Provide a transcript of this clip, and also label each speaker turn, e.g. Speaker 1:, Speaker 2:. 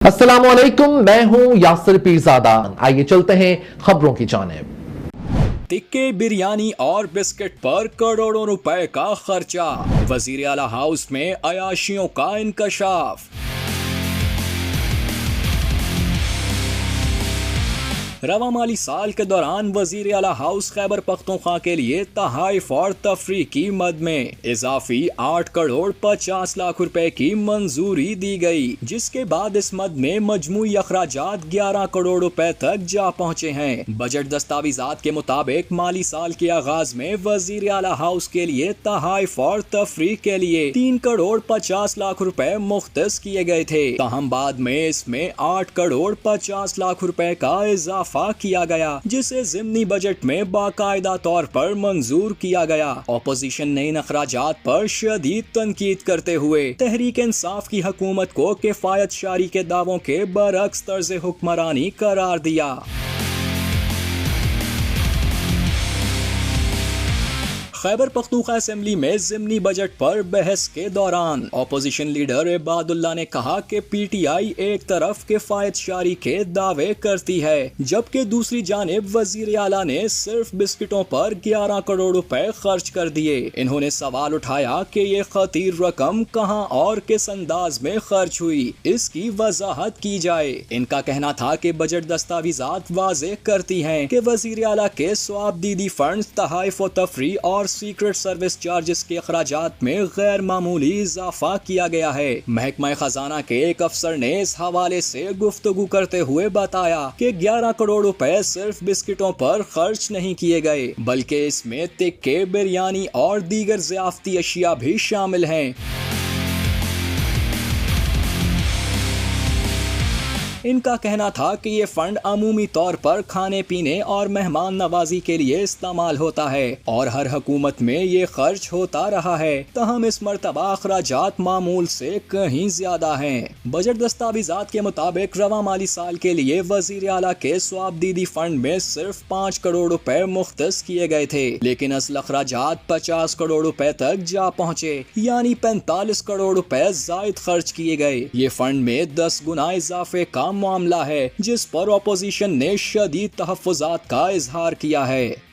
Speaker 1: अस्सलामुअलैकुम, मैं हूं यासिर पीरज़ादा। आइए चलते हैं खबरों की जानिब।
Speaker 2: टिक्के, बिरयानी और बिस्किट पर करोड़ों रुपए का खर्चा, वजीर आला हाउस में अयाशियों का इंकशाफ। रवा माली साल के दौरान वजीर आला हाउस खैबर पख्तूनख्वा के लिए तहाइफ और तफरी की मद में इजाफी 8 करोड़ 50 लाख रुपए की मंजूरी दी गई, जिसके बाद इस मद में मजमूई अखराजात 11 करोड़ रुपए तक जा पहुँचे हैं। बजट दस्तावेजात के मुताबिक माली साल के आगाज में वजीर आला हाउस के लिए तहाइफ और तफरी के लिए 3 करोड़ 50 लाख रुपए मुख्तस किए गए थे। ताहम बाद में इसमें 8 करोड़ 50 लाख रुपए का इजाफा किया गया, जिसे ज़िमनी बजट में बाकायदा तौर पर मंजूर किया गया। ऑपोजिशन ने इन अखराजात पर शदीद तनकीद करते हुए तहरीक इंसाफ की हुकूमत को किफायत शारी के दावों के बरअक्स तर्ज हुक्मरानी करार दिया। खैबर पख्तूनख्वा असेंबली में ज़िमनी बजट पर बहस के दौरान ऑपोजिशन लीडर इबादुल्ला ने कहा कि पीटीआई एक तरफ किफायत शारी के दावे करती है, जबकि दूसरी जानिब वजीर आला ने सिर्फ बिस्किटों पर 11 करोड़ रुपए खर्च कर दिए। इन्होंने सवाल उठाया कि ये खतीर रकम कहां और किस अंदाज में खर्च हुई, इसकी वजाहत की जाए। इनका कहना था कि बजट दस्तावेजात वाज़ेह करती हैं कि वजीर आला के स्वाब दीदी फंड, तहाइफ व तफरी और सीक्रेट सर्विस चार्जेस के अखराजात में गैर मामूली इजाफा किया गया है। महकमा खजाना के एक अफसर ने इस हवाले से गुफ्तगू करते हुए बताया कि 11 करोड़ रुपए सिर्फ बिस्किटों पर खर्च नहीं किए गए, बल्कि इसमें टिक्के, बिरयानी और दीगर ज़ियाफ़ती अशिया भी शामिल हैं। इनका कहना था कि ये फंड अमूमी तौर पर खाने पीने और मेहमान नवाजी के लिए इस्तेमाल होता है और हर हुकूमत में ये खर्च होता रहा है। तहम इस मरतबा अखराजात मामूल से कहीं ज्यादा हैं। बजट दस्तावेजात के मुताबिक रवा माली साल के लिए वजीर आला के स्वाब दीदी फंड में सिर्फ 5 करोड़ रुपए मुख्तस किए गए थे, लेकिन असल अखराजात 50 करोड़ रुपए तक जा पहुँचे, यानी 45 करोड़ रुपए जायद खर्च किए गए। ये फंड में 10 गुना इजाफे का मामला है, जिस पर ऑपोजिशन ने शदीद तहफ्फुज़ात का इजहार किया है।